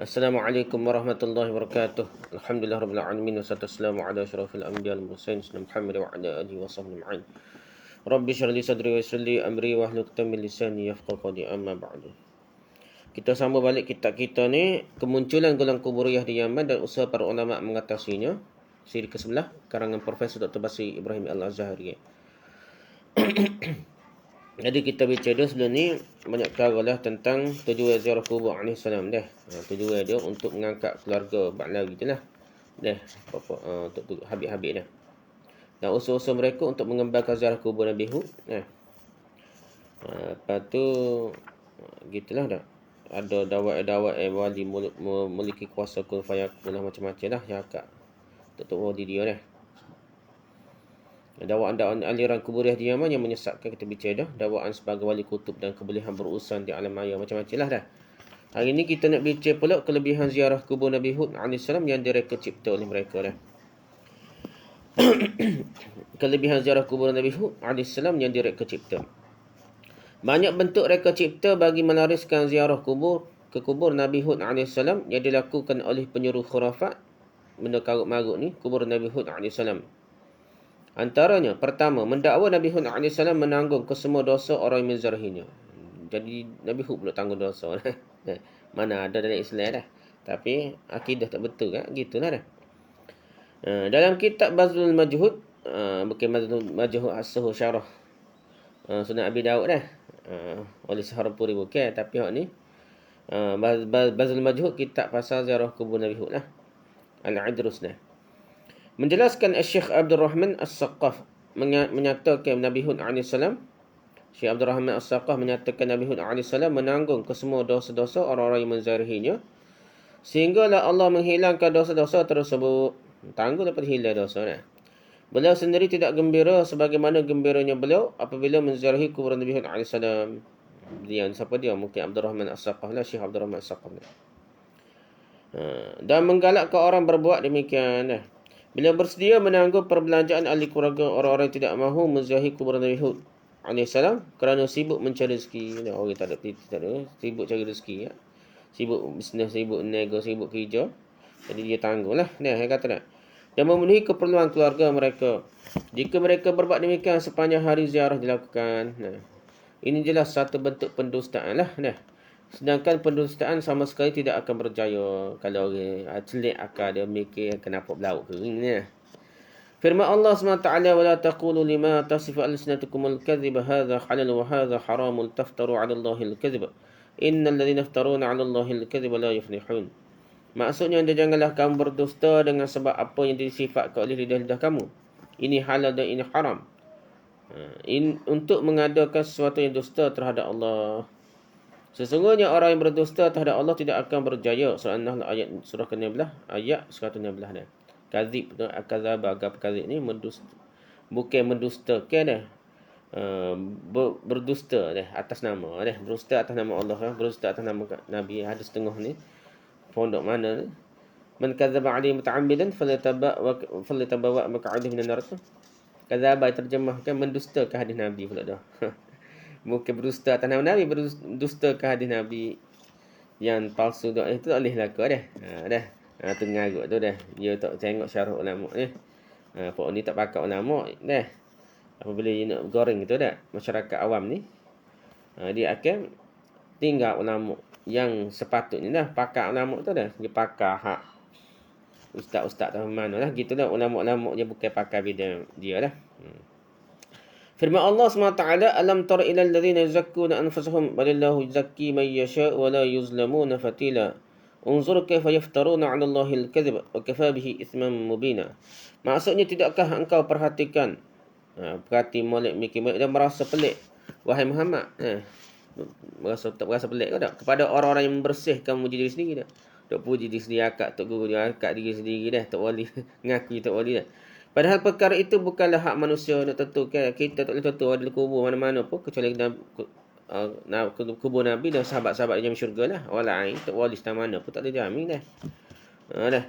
Assalamualaikum warahmatullahi wabarakatuh. Alhamdulillah rabbil alamin wassalatu wassalamu ala asyrafil anbiya'i wal mursalin sayyidina Muhammad wa ala alihi wa sahbihi ajma'in. Rabbi shrah li sadri wa yassir li amri wahlul 'uqdatam min lisani yafqahu qawli, amma ba'du. Kita sambung balik kitab kita ni, kemunculan golongan kuburiyah di Yaman dan usaha para ulama mengatasinya. Siri ke-11 karangan Profesor Dr. Basri Ibrahim Al-Azhari. Jadi kita bicara sebelum ni banyak perkara lah tentang tujuan ziarah kubur alaihi salam dah. Tujuan dia untuk mengangkat keluarga Ba'lawi je lah. Dah, untuk habib-habib dah. Dan usaha-usaha mereka untuk mengembangkan ziarah kubur Nabi Hud. Lepas tu gitulah dah. Ada dawai-dawai wali memiliki kuasa kun fayakun lah, macam-macam lah yang akak untuk wali dia dah. Dakwaan aliran kuburiyah di Yaman yang menyesatkan, kita bicara dah. Dakwaan sebagai wali kutub dan kebolehan berurusan di alam maya, macam-macam lah dah. Hari ni kita nak bicara pula kelebihan ziarah kubur Nabi Hud AS yang direka cipta oleh mereka dah. Kelebihan ziarah kubur Nabi Hud AS yang direka cipta. Banyak bentuk reka cipta bagi melariskan ziarah kubur ke kubur Nabi Hud AS yang dilakukan oleh penyuruh khurafat, benda karut-marut ni, kubur Nabi Hud AS. Antaranya, pertama, mendakwa Nabi Hud AS menanggung kesemua dosa orang yang menzarahinya. Jadi, Nabi Hud pula tanggung dosa. Mana ada dalam Islam dah. Tapi, akidah tak betul kan? Gitulah dah. Dalam kitab Bazlul Majhud, bukan Bazlul Majhud as-Suhu Syarah Sunan Abi Dawud dah. Oleh Saharpuri bukan. Tapi hak ni, Bazlul Majhud, kitab pasal ziarah kubur Nabi Hud lah. Al-Idrus dah. Menjelaskan Syekh Abdul Rahman As-Saqqaf menyatakan Nabi Hud AS, Syekh Abdul Rahman As-Saqqaf menyatakan Nabi Hud AS menanggung kesemua dosa-dosa orang-orang yang menzarahinya, sehinggalah Allah menghilangkan dosa-dosa tersebut. Tangguh dapat hilang dosa dah. Beliau sendiri tidak gembira sebagaimana gembiranya beliau apabila menzarahi kuburan Nabi Hud AS. Dia siapa dia? Mungkin Abdul Rahman As-Saqqaf lah, Syekh Abdul Rahman As-Saqqaf. Dan menggalakkan orang berbuat demikian dah. Beliau bersedia menanggung perbelanjaan ahli keluarga orang-orang yang tidak mahu menziarahi kuburan Nabi Hud AS kerana sibuk mencari rezeki. Orang tak ada, sibuk cari rezeki ya. Sibuk bisnes, sibuk nego, sibuk kerja. Jadi dia tangguhlah. Nah, saya kata tak. Dan memenuhi keperluan keluarga mereka. Jika mereka berbuat demikian sepanjang hari ziarah dilakukan. Nah, ini jelas satu bentuk pendustaan lah. Nah. Sedangkan pendustaan sama sekali tidak akan berjaya kalau orang celik akal dia mikir kenapa belauk kering ni. Firman Allah SWT, وَلَا تَقُولُوا لِمَا تَصِفُ أَلْسِنَتُكُمُ الْكَذِبَ هَذَا حَلَالٌ وَهَذَا حَرَامٌ تَفْتَرُوا عَلَى اللَّهِ الْكَذِبَ إِنَّ الَّذِينَ يَفْتَرُونَ عَلَى اللَّهِ الْكَذِبَ لَا يُفْلِحُونَ. Maksudnya, janganlah kamu berdusta dengan sebab apa yang disifatkan oleh lidah-lidah kamu. Ini halal dan ini haram. Untuk mengadakan sesuatu yang dusta terhadap Allah. Sesungguhnya orang yang berdusta terhadap Allah tidak akan berjaya. Surah An-Nahl ayat surah ke-16 ayat 116 dah. Kadzib tu akadzaba, agak kadzib ni bukan mendustakan dah. Berdusta dah atas nama dah. Berdusta atas nama Allah dah. Berdusta atas nama Nabi. Ada setengah ni. Pondok mana ni? Man kadzaba alaihi muta'ammidan falyatabawwa maq'adahu minan nar. Kadzaba terjemahkan mendusta ke hadis Nabi pula dah. Bukan berdusta atas nama Nabi, berdusta ke hadis Nabi yang palsu tu. Itu tak boleh laku dah. Dah. Tu ngarut tu dah. Dia tak tengok syarah ulama ni. Pok ni tak pakar ulama dah. Apabila dia nak goreng gitu dah. Masyarakat awam ni. Dia akan tinggal ulama yang sepatutnya dah. Pakar ulama tu dah. Dia pakar hak ustaz-ustaz tu mana lah. Gitu dah. Ulama-ulama dia bukan pakar bidang dia dah. Firman Allah SWT, Alam tara ila alladhina yuzakkuna anfusahum balillahu yuzakki man yasha' wa la yuzlamuna fatila. Unzur kaifa yaftaruna 'ala Allahi al-kadhiba wa kafa bihi ithman mubina. Maksudnya, tidakkah engkau perhatikan? Perhati molek mikir dan merasa pelik. Wahai Muhammad, merasa pelik ke tak? Kepada orang-orang yang membersihkan memuji diri sendiri tak? Tak puji diri sendiri, akak tak guru dia, akak diri sendiri dah. Tak wali, ngaku tak wali dah. Padahal perkara itu bukanlah hak manusia nak tentukan. Kita tak boleh tentu ada kubur mana-mana pun kecuali kubur Nabi dan sahabat-sahabat yang syurga lah. Orang lain tak wali setang mana pun tak boleh jamin dah. Dah.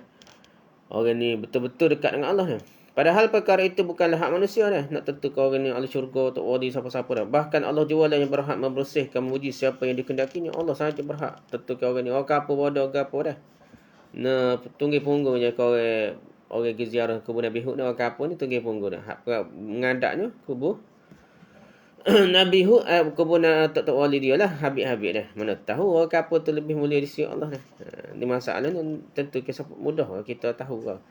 Orang ni betul-betul dekat dengan Allah dah. Padahal perkara itu bukanlah hak manusia dah. Nak tentukan orang ni ahli syurga, tok wali, siapa-siapa dah. Bahkan Allah jualah yang berhak membersihkan, memuji siapa yang dikendakinya. Allah sahaja berhak tentukan orang ni. Orang apa bodoh ke apa dah. Nah, tunggih punggung je kau orang pergi ziarah kubur Nabi Hud ni. Orang apa ni tunggih punggung dah. Hak mengadaknya kubur Nabi Hud, kubur tok wali dia lah. Habib-habib dah. Mana tahu orang apa tu lebih mulia di sisi Allah dah. Ni masalah ni tentu kisah mudah kita tahu lah.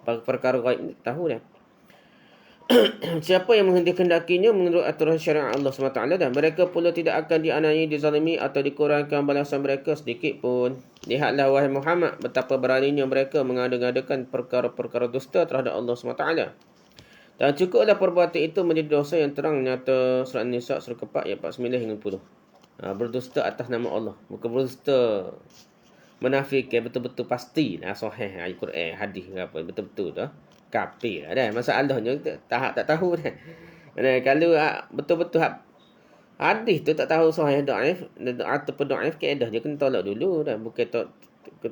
Perkara gaib ni tahu dah. Siapa yang menghendakinya menurut aturan syariat Allah SWT dan mereka pula tidak akan dianiaya, dizalimi atau dikurangkan balasan mereka sedikit pun. Lihatlah wahai Muhammad betapa beraninya mereka mengada-ngadakan perkara-perkara dusta terhadap Allah SWT. Dan cukuplah perbuatan itu menjadi dosa yang terang nyata. Surah An-Nisa surah ke-4 ayat 49 hingga 50. Berdusta atas nama Allah. Bukan berdusta menafikan betul-betul pasti sahih Al-Quran, hadis ke apa betul-betul tu kafir dah. Masalahnya tak tahu dah. Kalau betul-betul hadis tu tak tahu sahih dhaif ataupun dhaif kaedah dia kena tolak dulu dah. Bukan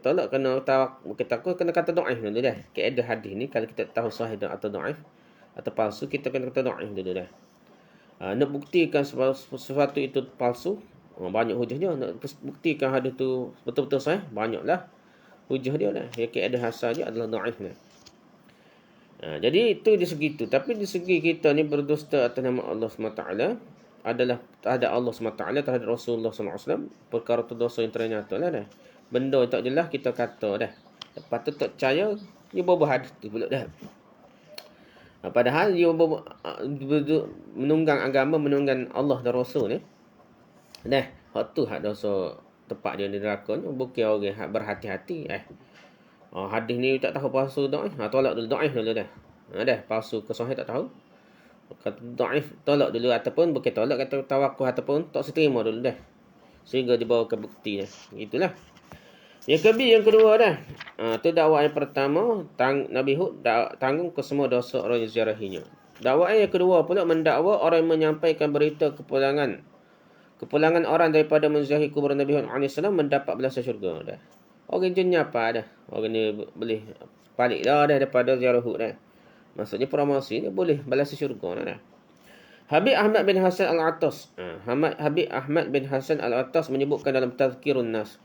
tolak kena tahu, bukan takut kena kata dhaif dulu dah. Kaedah hadis ni kalau kita tahu sahih atau dhaif atau palsu, kita kena kata dhaif dulu dah. Nak buktikan sesuatu itu palsu, banyak hujah dia. Nak buktikan hadis tu betul-betul sahih, banyaklah hujah dia dah. Ya, kaedah asal dia adalah dhaif ni. Jadi itu di segi itu. Tapi di segi kita ni berdusta atas nama Allah SWT adalah terhadap Allah SWT, terhadap Rasulullah SAW. Perkara tu dosa yang ternyata lah dah. Benda yang tak jelas kita kata dah. Lepas tu tak percaya, dia bawa hadis tu pula dah. Padahal dia menunggang agama, menunggang Allah dan Rasul ni. Dah, hak tu hak dosa tempat dia di neraka ni. Bukan orang hak berhati-hati. Hadis ni tak tahu palsu dhaif. Tolak dulu dhaif dulu dah. Dah palsu ke sahih tak tahu. Kata dhaif tolak dulu ataupun bukan tolak, kata tawakkuf ataupun tak seterima dulu dah. Sehingga dibawa ke bukti dah. Itulah. Yang kedua dah. Tu dakwah yang pertama, Nabi Hud tanggung ke semua dosa orang yang ziarahinya. Dakwah yang kedua pula mendakwa orang yang menyampaikan berita kepulangan orang daripada menziarahi kubur Nabi Hud AS mendapat balasan syurga dah. Orang jenis apa dah. Orang ni boleh balik dah daripada ziarah Hud dah. Maksudnya promosi ni boleh balas syurga dah. Habib Ahmad bin Hasan Al-Attas. Habib Ahmad bin Hasan Al-Attas menyebutkan dalam Tazkirun Nas.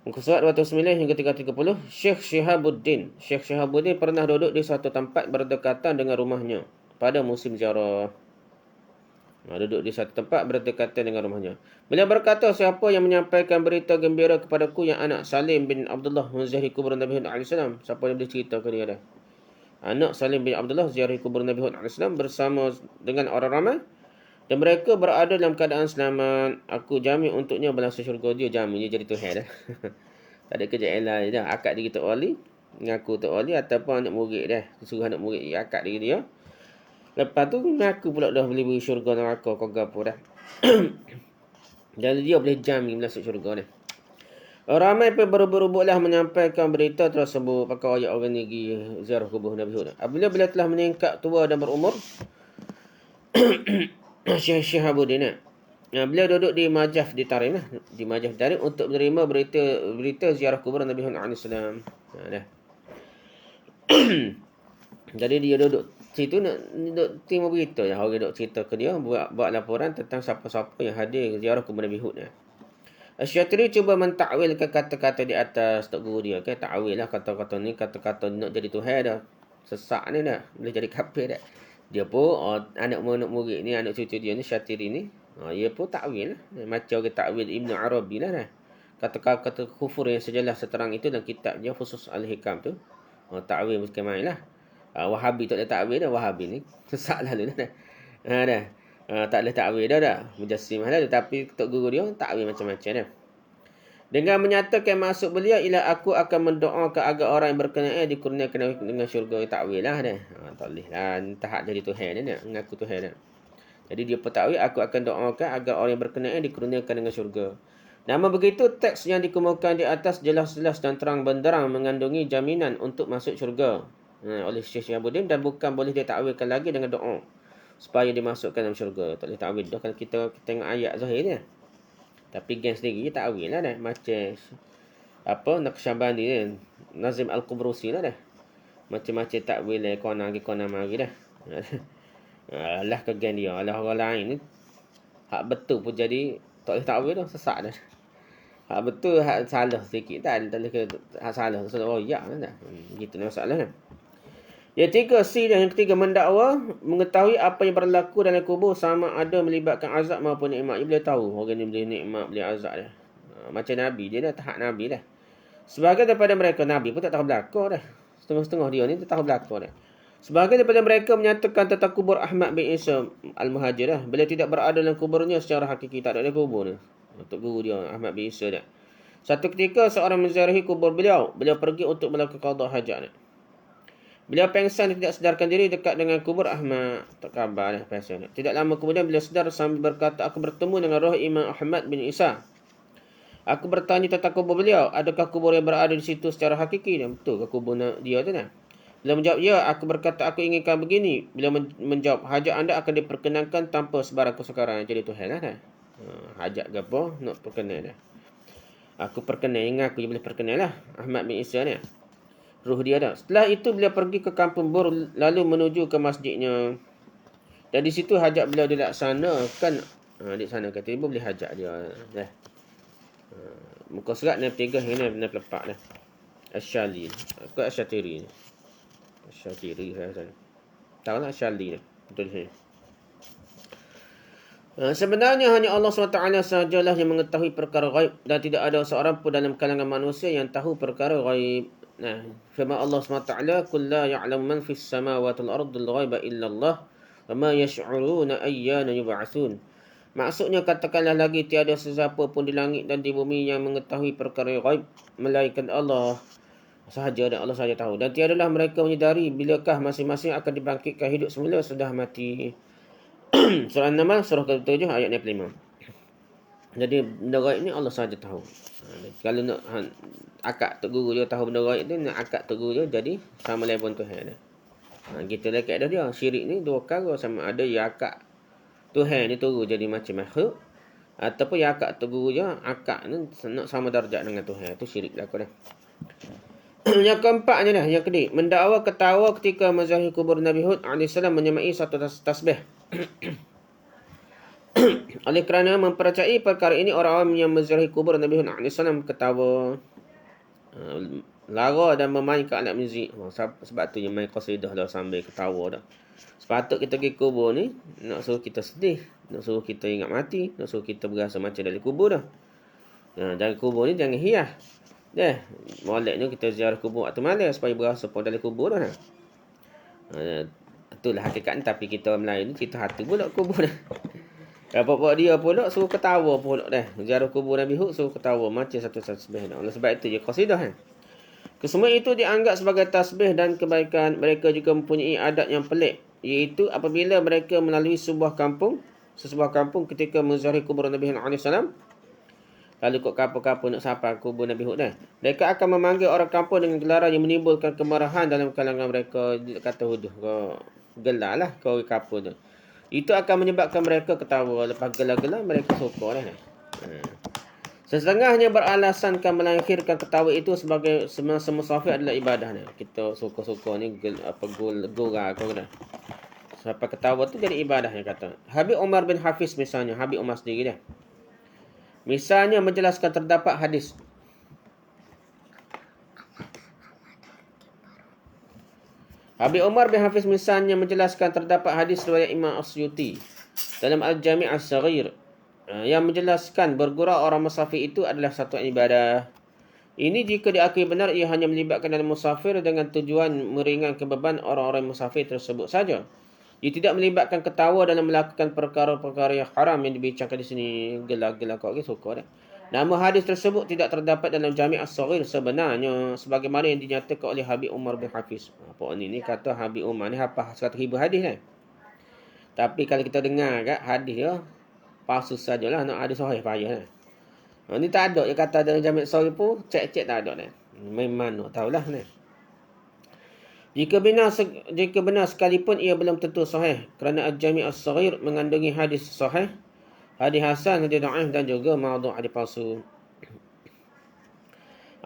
Muka surat 209 hingga 330. Syekh Syihabuddin pernah duduk di suatu tempat berdekatan dengan rumahnya pada musim ziarah. Duduk di satu tempat berdekatan dengan rumahnya. Beliau berkata, siapa yang menyampaikan berita gembira kepadaku yang anak Salim bin Abdullah menziarahi kubur Nabi Hud AS. Siapa yang boleh cerita ke dia dah? Anak Salim bin Abdullah ziarahi kubur Nabi Hud AS bersama dengan orang ramai. Dan mereka berada dalam keadaan selamat. Aku jamin untuknya balasan syurga. Dia jamin, dia jadi Tuhan dah. Tak ada kerja lain dah. Akad diri Tok Wali, mengaku Tok Wali ataupun anak murid dah. Suruh anak murid akad diri dia. Lepas tu mengaku pula dah boleh beri syurga neraka kau gapo dah. Jadi dia boleh jamin masuk syurga dah. Ramai pun berubah-ubahlah menyampaikan berita tersebut. Pakai ayat orang ni pergi ziarah kubur Nabi Hud. Apabila beliau telah meningkat tua dan berumur, Syekh Syihabuddin beliau duduk di Majaf di Tarim lah. Di Majaf Tarim untuk menerima berita ziarah kubur Nabi Hud AS. Dah. Jadi dia duduk situ nak terima berita je. Orang duduk cerita ke dia, buat laporan tentang siapa-siapa yang hadir ziarah kubur Nabi Hud. Asy-Syatiri cuba mentakwilkan kata-kata di atas tok guru dia. Takwil lah kata-kata ni, kata-kata nak jadi Tuhan dah. Sesak ni dah, boleh jadi kafir dah. Dia pun anak murid ni, anak cucu dia ni, Syatiri ni, dia pun takwil lah. Macam orang takwil Ibn Arabi lah. Kata-kata kufur yang sejelas seterang itu dalam kitab dia Khusus Al-Hikam tu. Takwil bukan main lah. Wahabi tak ada takwil dah. Wahabi ni sesak lalu dah. Dah. Tak boleh takwil dah. Mujassimah dah. Tapi tok guru dia takwil macam-macam dah. Dengan menyatakan maksud beliau ialah aku akan mendoakan agar orang yang berkenaan dikurniakan dengan syurga. Takwil lah dah. Tak boleh lah. Tahap jadi Tuhan dah. Mengaku Tuhan dah. Jadi dia petakwil, aku akan doakan agar orang yang berkenaan dikurniakan dengan syurga. Nama begitu, teks yang dikemukakan di atas jelas-jelas dan terang benderang mengandungi jaminan untuk masuk syurga oleh Syekh Syihabuddin dan bukan boleh ditakwilkan lagi dengan doa supaya dimasukkan dalam syurga. Tak boleh takwil dah kalau kita tengok ayat zahir ni. Tapi gen sendiri takwil lah dah. Macam Naqsyabandi ni, Nazim Al-Qubrusi lah dah. Macam-macam takwil kona ke kona mari dah. Alah kegen dia. Alah orang lain ni hak betul pun jadi tak boleh takwil dah, sesak dah. Hak betul hak salah sikit tak boleh ke hak salah oh ya dah. Gitu masalahnya. Yang ketiga, C dan yang ketiga mendakwa mengetahui apa yang berlaku dalam kubur sama ada melibatkan azab maupun nikmat. Dia boleh tahu orang ni boleh nikmat, boleh azab dia. Macam Nabi, dia dah tahap Nabi dah. Sebagai daripada mereka, Nabi pun tak tahu belakang dah. Setengah-setengah dia ni tak tahu belakang dah. Sebagai daripada mereka menyatakan tentang kubur Ahmad bin Isa Al-Muhajir dah. Beliau tidak berada dalam kuburnya secara hakiki. Tak ada dalam kubur ni. Untuk guru dia, Ahmad bin Isa dah. Satu ketika seorang menziarahi kubur beliau. Beliau pergi untuk melakukan qada hajat. Beliau pengsan tidak sedarkan diri dekat dengan kubur Ahmad. Tak khabar dah pengsan. Tidak lama kemudian beliau sedar sambil berkata, aku bertemu dengan roh Imam Ahmad bin Isa. Aku bertanya tentang kubur beliau. Adakah kubur yang berada di situ secara hakiki? Betul ke kubur dia tu dah? Beliau menjawab, ya. Aku berkata, aku inginkan begini. Beliau menjawab, hajat anda akan diperkenankan tanpa sebarang kesukaran. Jadi Tuhan lah dah. Hajat ke apa? Nak perkenan dah. Aku perkenan. Ingat aku boleh perkenan lah. Ahmad bin Isa ni. Ruh dia dah. Setelah itu beliau pergi ke kampung Bur lalu menuju ke masjidnya. Dan di situ hajat beliau dilaksanakan. Di sana kata ibu boleh hajat dia dah. Muka surat ni 3 yang ni lepak dah. Asyali. Aku Asyatiri ni. Asyatiri saya sana. Tahu tak Asyali ni? Betul sini. Sebenarnya hanya Allah SWT sahajalah yang mengetahui perkara ghaib dan tidak ada seorang pun dalam kalangan manusia yang tahu perkara ghaib. Nah, firman Allah SWT, "Qul la ya'lamu man fis samawati wal ardi al-ghaiba illa Allah, wa ma yash'uruna ayyana yub'atsun." Maksudnya katakanlah lagi tiada sesiapa pun di langit dan di bumi yang mengetahui perkara ghaib melainkan Allah sahaja, dan Allah sahaja tahu. Dan tiadalah mereka menyedari bilakah masing-masing akan dibangkitkan hidup semula sudah mati. Surah An-Naml surah ke-7 ayat 65. Jadi benda gaib ni Allah sahaja tahu. Kalau nak akak tok guru dia tahu benda gaib tu, nak akak tok guru dia jadi sama level Tuhan dah. Gitu lah kaedah dia. Syirik ni dua perkara, sama ada ya akak Tuhan ni turun jadi macam makhluk, ataupun ya akak tok guru dia akak ni nak sama darjat dengan Tuhan. Tu syirik belaka dah. Yang keempatnya dah, yang kedua, mendakwa ketawa ketika mazahir kubur Nabi Hud AS menyemai satu tasbih. Oleh kerana mempercayai perkara ini, orang awam yang menziarahi kubur Nabi Hud AS ketawa, lara dan memainkan alat muzik. Sebab tu yang main qasidah dah sambil ketawa dah. Sepatut kita pergi kubur ni nak suruh kita sedih, nak suruh kita ingat mati, nak suruh kita berasa macam dari kubur dah. Dari kubur ni jangan hias. Moleknya kita ziarah kubur waktu malam supaya berasa pun dari kubur dah. Itulah hakikat, tapi kita orang Melayu ni kita hati pula kubur dah. Bapak dia pula suruh ketawa pula dah. Ziarah kubur Nabi Hud suruh ketawa macam satu tasbih dah. Oleh sebab itu je qasidah kan. Kesemua itu dianggap sebagai tasbih dan kebaikan. Mereka juga mempunyai adat yang pelik, iaitu apabila mereka melalui sebuah kampung ketika menziarahi kubur Nabi Hud AS, lalu kok kapal-kapal nak sapa kubur Nabi Hud dah, mereka akan memanggil orang kampung dengan gelaran yang menimbulkan kemarahan dalam kalangan mereka. Kata huduh kau gelar lah kau kapal tu. Itu akan menyebabkan mereka ketawa. Lepas gelar-gelar mereka suka dah. Setengahnya beralasankan melahirkan ketawa itu sebagai semasa musafir adalah ibadah ni. Kita suka-suka ni gurau kau dah. Sampai ketawa tu jadi ibadah yang kata. Habib Umar bin Hafiz misalnya, Habib Umar sendiri dah. Misalnya menjelaskan terdapat hadis. Habib Umar bin Hafiz misalnya menjelaskan terdapat hadis riwayat Imam Asyuti dalam Al-Jami' As-Saghir yang menjelaskan bergurau orang musafir itu adalah satu ibadah. Ini jika diakui benar ia hanya melibatkan dalam musafir dengan tujuan meringankan beban orang-orang musafir tersebut saja. Ia tidak melibatkan ketawa dalam melakukan perkara-perkara yang haram yang dibincangkan di sini. Gelar-gelar kau lagi suka dah. Nama hadis tersebut tidak terdapat dalam Jami' As-Saghir sebenarnya, sebagaimana yang dinyatakan oleh Habib Umar bin Hafiz. Apa ni kata Habib Umar ni hafal 100,000 hadis kan. Tapi kalau kita dengar kat hadis dia palsu sajalah, nak hadis sahih payah lah. Ni tak ada yang kata dalam Jami' As-Saghir pun cek tak ada dah. Memang nak tahulah ni. Jika benar sekalipun ia belum tentu sahih, kerana Al-Jami' As-Saghir mengandungi hadis sahih, hadis hasan, hadis dhaif dan juga maudhu', hadis palsu.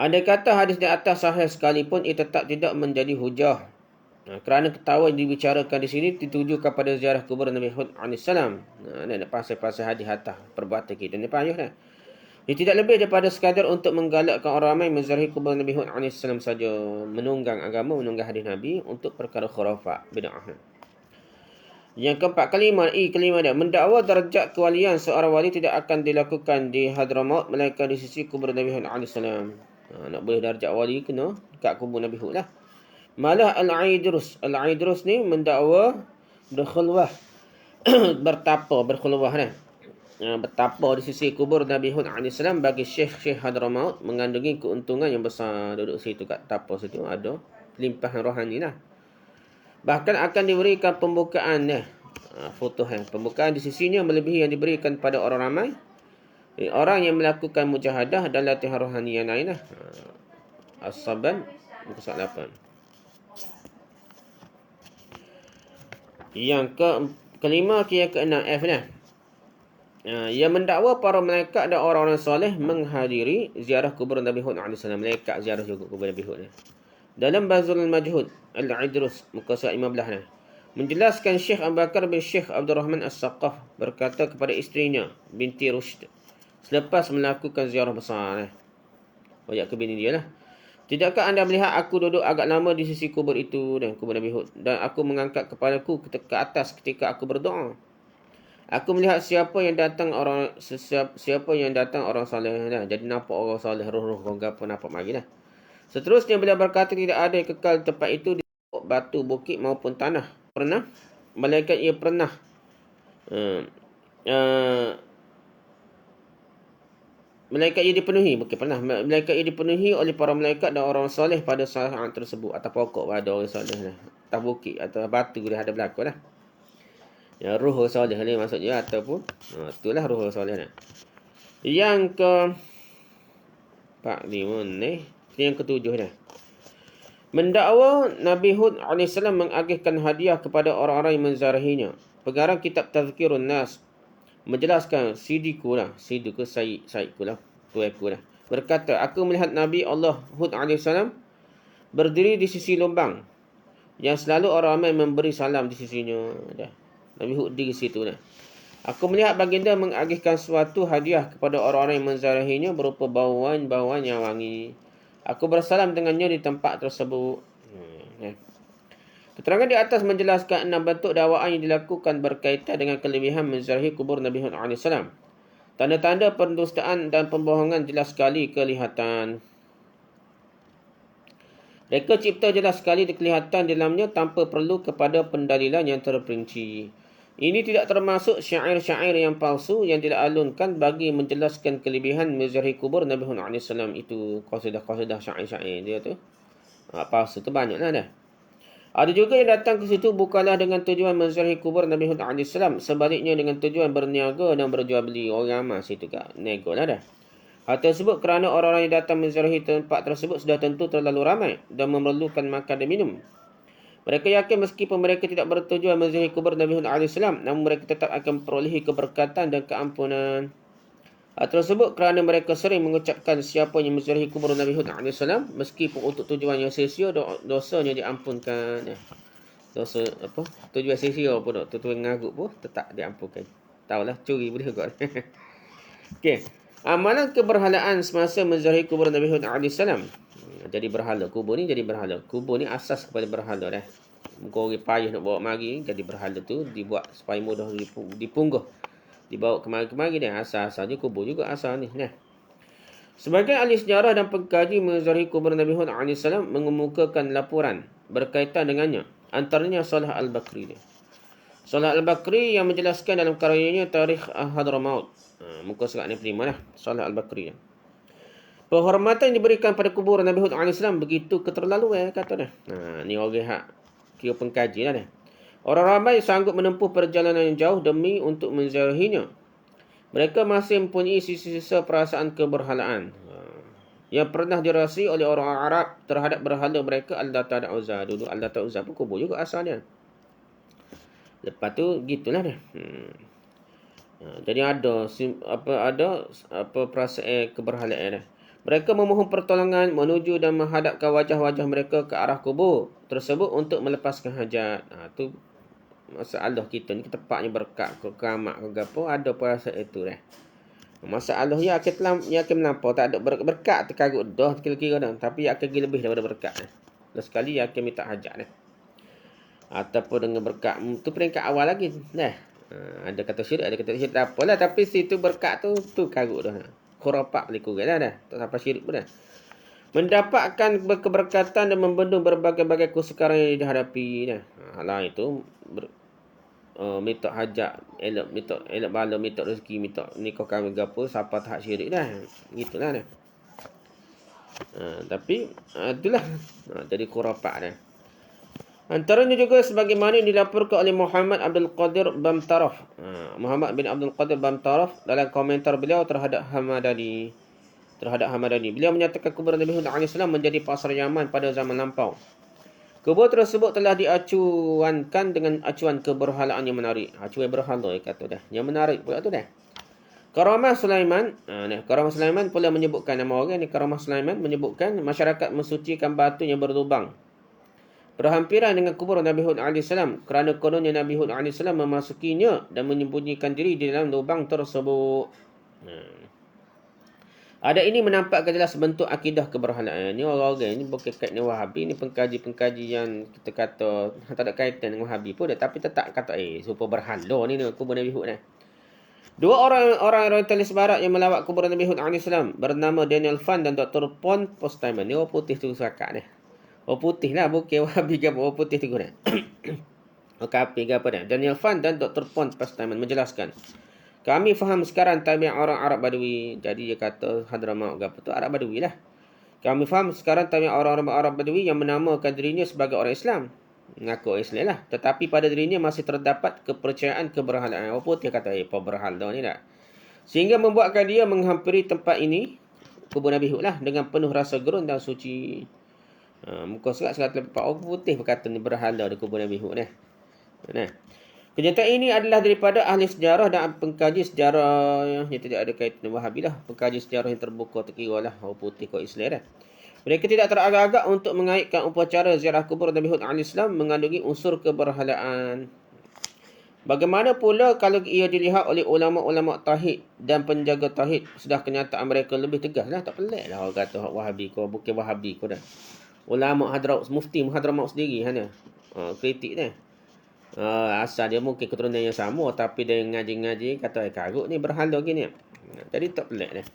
Andai kata hadis di atas sahih sekalipun, ia tetap tidak menjadi hujah Kerana ketawa yang dibicarakan di sini dituju kepada ziarah kubur Nabi Hud AS. Ada pasal-pasal hadis hatta perbuatan kita. Ini payah dah. Ia tidak lebih daripada sekadar untuk menggalakkan orang ramai menziarahi kubur Nabi Hud AS saja. Menunggang agama, menunggang hadis Nabi untuk perkara khurafat, bid'ah. Yang keempat, kelima dia. Mendakwa darjat kewalian seorang wali tidak akan dilakukan di Hadramaut melainkan di sisi kubur Nabi Hud AS. Nak boleh darjat wali kena kat kubur Nabi Hud lah. Malah Al-Aidrus ni mendakwa berkhulwah berkhulwah dah. Bertapa di sisi kubur Nabi Hud AS bagi Syekh Hadramaut mengandungi keuntungan yang besar. Duduk situ kat tapa situ ada limpahan rohani lah. Bahkan akan diberikan pembukaan foto pembukaan di sisinya melebihi yang diberikan pada orang ramai. Orang yang melakukan mujahadah dan latihan rohani yang lain lah. As-Saban muka surat 8. Yang kelima, yang keenam F ni. Yang mendakwa para malaikat dan orang-orang soleh menghadiri ziarah kubur Nabi Hud AS. Malaikat ziarah juga kubur Nabi Hud. Dalam Bazul Majhud Al-Aidrus muka surat 15 ni, menjelaskan Syekh Abu Bakar bin Syekh Abdul Rahman As-Saqaf berkata kepada isterinya binti Rushd selepas melakukan ziarah besar ni. Banyak ke bini dia lah. Tidakkah anda melihat aku duduk agak lama di sisi kubur itu dan kubur Nabi Hud, dan aku mengangkat kepalaku ke atas ketika aku berdoa. Aku melihat siapa yang datang orang soleh dah. Jadi nampak orang soleh, roh-roh orang apa nampak mari dah. Seterusnya beliau berkata tidak ada yang kekal tempat itu di batu, bukit maupun tanah. Malaikat ia pernah Malaikat ia dipenuhi oleh para malaikat dan orang soleh pada saat tersebut. Atas pokok ada orang soleh lah. Atas bukit atau batu dia ada berlaku lah. Ya, ruh soleh ni maksudnya ataupun itulah ruh soleh ni. Yang ke 45 ni, yang ketujuh dah. Mendakwa Nabi Hud AS mengagihkan hadiah kepada orang-orang yang menziarahinya. Pengarang kitab Tazkirun Nas menjelaskan Sayyidku lah, tuaku lah. Berkata, aku melihat Nabi Allah Hud AS berdiri di sisi lubang yang selalu orang ramai memberi salam di sisinya. Nabi Hud di situ dah. Aku melihat baginda mengagihkan suatu hadiah kepada orang-orang yang menziarahinya berupa bauan yang wangi. Aku bersalam dengannya di tempat tersebut. Keterangan di atas menjelaskan 6 bentuk dakwaan yang dilakukan berkaitan dengan kelebihan menziarahi kubur Nabi Hud AS. Tanda-tanda pendustaan dan pembohongan jelas sekali kelihatan. Reka cipta jelas sekali kelihatan dalamnya tanpa perlu kepada pendalilan yang terperinci. Ini tidak termasuk syair-syair yang palsu yang dialunkan bagi menjelaskan kelebihan menziarahi kubur Nabi Hud AS itu. Qasidah syair-syair dia tu. Palsu tu banyaklah dah. Ada juga yang datang ke situ bukanlah dengan tujuan menziarahi kubur Nabi Hud AS. Sebaliknya dengan tujuan berniaga dan berjual beli. Orang ramai situ kat nego lah dah. Hal tersebut kerana orang-orang yang datang menziarahi tempat tersebut sudah tentu terlalu ramai dan memerlukan makan dan minum. Mereka yakin meskipun mereka tidak bertujuan menziarahi kubur Nabi Hud AS, namun mereka tetap akan perolehi keberkatan dan keampunan. Hal tersebut kerana mereka sering mengucapkan siapa yang menziarahi kubur Nabi Hud AS meskipun untuk tujuan yang sia-sia, dosanya diampunkan. Dosa apa? Tujuan sia-sia pun tak, tujuan ngarut pun tetap diampunkan. Tahulah curi boleh kot. Okey. Amalan keberhalaan semasa menziarahi kubur Nabi Hud AS. Jadi berhala. Kubur ni jadi berhala. Kubur ni asas kepada berhala dah. Muka orang payah nak bawa mari, jadi berhala tu dibuat supaya mudah dipunggah. Dibawa kemari-kemari dia. Asal-asalnya kubur juga asal ni. Sebagai ahli sejarah dan pengkaji menziarahi kubur Nabi Hud AS mengemukakan laporan berkaitan dengannya. Antaranya Salah Al-Bakri. Salah Al-Bakri yang menjelaskan dalam karyanya Tarikh Hadramaut. Muka surat 65 lah. Salah Al-Bakri. Penghormatan yang diberikan pada kubur Nabi Hud AS begitu keterlaluan kata dah. Ni orang hak kira pengkaji lah dah. Orang ramai sanggup menempuh perjalanan yang jauh demi untuk menziarahinya. Mereka masih mempunyai sisa-sisa perasaan keberhalaan yang pernah dirasai oleh orang Arab terhadap berhala mereka Al-Lata dan Uzza. Dulu Al-Lata dan Uzza pun kubur juga asalnya. Lepas tu gitulah dah. Jadi ada perasaan keberhalaan dah. Mereka memohon pertolongan menuju dan menghadapkan wajah-wajah mereka ke arah kubur tersebut untuk melepaskan hajat. Tu masalah kita ni, tepatnya berkat ke keramat ke gapo, ada perasa itu dah. Masalah ya akan melampau, tak ada berkat terkarut dah kira-kira dah, tapi akan pergi lebih daripada berkat. Last sekali akan minta hajat dah. Ataupun dengan berkat tu peringkat awal lagi dah. Ada kata syirik, ada kata syirik, tak apalah, tapi situ berkat tu karut dah. Khurafat boleh kurang dah. Tak sampai syirik pun dah. Mendapatkan keberkatan dan membendung berbagai-bagai kesukaran yang dihadapi dah. Lah itu minta hajat, minta bala, minta rezeki, minta nikah kahwin gapo, siapa tak syirik dah. Gitulah dah. Tapi itulah jadi khurafat dah. Antaranya juga sebagaimana dilaporkan oleh Muhammad Abdul Qadir Bamtaraf. Muhammad bin Abdul Qadir Bamtaraf dalam komentar beliau terhadap Hamadani. Beliau menyatakan kuburan Nabi Hud AS menjadi pasar Yaman pada zaman lampau. Kubur tersebut telah diacuankan dengan acuan keberhalaan yang menarik. Acuan berhala kata dah. Yang menarik pula tu dah. Karamah Sulaiman, Karamah Sulaiman pula menyebutkan nama orang ni. Karamah Sulaiman menyebutkan masyarakat mensucikan batu yang berlubang berhampiran dengan kubur Nabi Hud AS kerana kononnya Nabi Hud AS memasukinya dan menyembunyikan diri di dalam lubang tersebut. Ada ini menampakkan jelas bentuk akidah keberhalaan. Ini orang-orang ni bukan kaitnya Wahabi, ni pengkaji-pengkaji yang kita kata tak ada kaitan dengan Wahabi pun dah, tapi tetap kata supaya berhala ni kubur Nabi Hud dah. Dua orang orientalis barat yang melawat kubur Nabi Hud AS bernama Daniel Fan dan Dr. Pon Postman. Ni orang putih tu sakat ni. Oh putih lah, bukan Wahabi ke apa, putih tu guna. Oh kapi ke apa dah. Daniel Fan dan Dr. Pont Pastaman menjelaskan. Kami faham sekarang tabiat orang Arab Badui. Jadi dia kata Hadramaut ke apa tu, Arab Badui lah. Kami faham sekarang tabiat orang Arab Badui yang menamakan dirinya sebagai orang Islam. Mengaku Islam lah. Tetapi pada dirinya masih terdapat kepercayaan keberhalaan. Oh putih kata, apa berhala ni tak. Sehingga membuatkan dia menghampiri tempat ini, kubur Nabi Hud lah, dengan penuh rasa gerun dan suci. Muka serat lepas orang putih berkata ni berhala di kubur Nabi Hud. Nah. Kenyataan ini adalah daripada ahli sejarah dan pengkaji sejarah yang tidak ada kaitan dengan Wahabi lah. Pengkaji sejarah yang terbuka terkira lah. Orang putih kau Islam dah. Mereka tidak teragak-agak untuk mengaitkan upacara ziarah kubur Nabi Hud AS mengandungi unsur keberhalaan. Bagaimana pula kalau ia dilihat oleh ulama-ulama tauhid dan penjaga tauhid, sudah kenyataan mereka lebih tegas lah. Tak pelik lah orang kata Wahabi kau, bukan Wahabi kau dah. Ulama Hadramaut, mufti Hadramaut sendiri hanya kritik ni. Asal dia mungkin keturunan yang sama, tapi dia ngaji-ngaji kata karut ni berhala gini. Jadi tak pelik dah.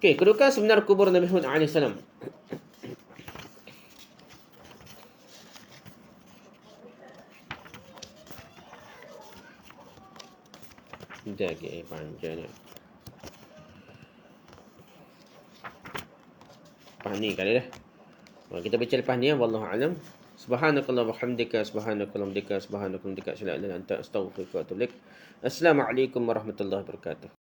Okey, kedudukan sebenar kubur Nabi Hud AS. Jaga panjangnya. Lepas ni kali dah. Kita baca lepas ni ya. Wallahu a'lam. Subhanakallah wa hamdika, subhanakallah wa hamdika, subhanakallah wa hamdika, asyhadu an la ilaha illa anta, astaghfiruka wa atubu ilaik. Assalamualaikum warahmatullahi wabarakatuh.